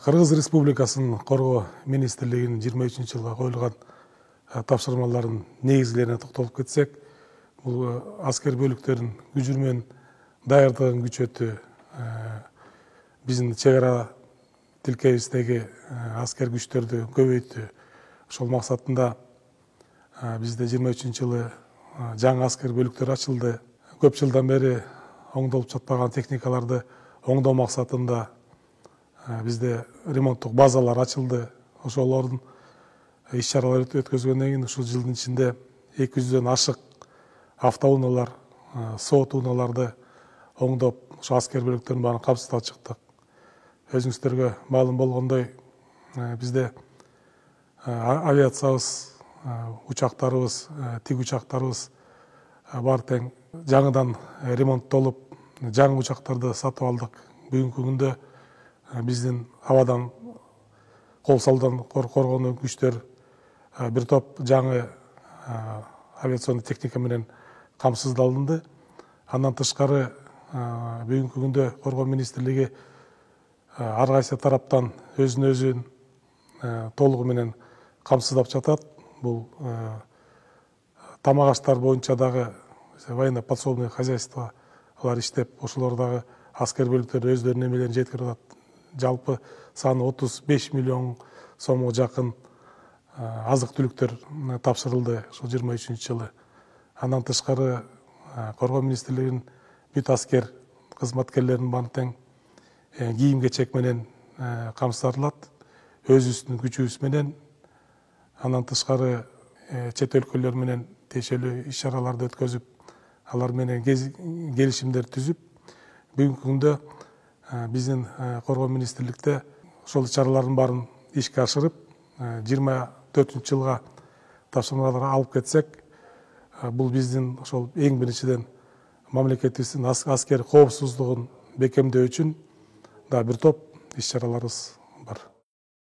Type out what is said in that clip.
Кыргыз Республикасынын Коргоо министрлигинин 23 жылга коюлган тапшырмаларынын негизгилерине токтолуп кетсек, бул аскер бөлүктөрүн күчү менен даярдыгын күчөтүү, биздин чек ара тилкебиздеги аскер күчтөрдү көбөйтүү, ошол максатында бизде 23 жылы жаңы аскер бөлүктөр ачылды. Көп жылдан бери оңдолуп жатпаган техникаларды оңдоо максатында бизде ремонттук базалар ачылды. Ошолордун иш-чаралар өткөзгөндөн кийин ушул жылдын ичинде 200дөн ашык автоунаалар, соот унааларды оңдоп, ошо аскер бөлүктөрүнүн баарын камсыздап чыктык. Өзүңүздөргө маалым болгондой, бизде авиациябыз, учактарыбыз, тик учактарыбыз баары тең жаңыдан ремонттолуп, жаңы учактарды сатып алдык. Бүгүнкү күндө биздин абадан кол салуудан коргоон күчтөр бир топ жаңы авиационный техника менен камсыздалынды. Андан тышкары бүгүнкү күндө Коргоо министрлиги ар кайсы тараптан өзүн өзүн толугу менен камсыздап жатат. Бул тамак аштар боюнча дагы военно-подсобный хозяйство алар иштеп, ошолор дагы аскер бөлүктөр өздөрүнүн эмелерин жеткирип атат. Жалпы саны 35 миллион сомго жакын азык-түлүктөр тапшырылды ошол 23 жылы. Андан тышкары Коргоо министрлигинин бүт аскер кызматкерлеринин баары тең кийим-кечек менен камсыздалат, өзүбүздүн күчүбүз менен. Андан тышкары чет өлкөлөр менен тиешелүү иш-чараларды өткөзүп, алар менен келишимдер түзүп, бүгүнкү күндө биздин Коргоо министрликте ошол иш-чаралардын баарын ишке ашырып, 24 жылга тапшырмалар алып кетсек, бул биздин ошол эң биринчиден мамлекетибиздин аскер коопсуздугун бекемдөө үчүн да бир топ иш-чараларыбыз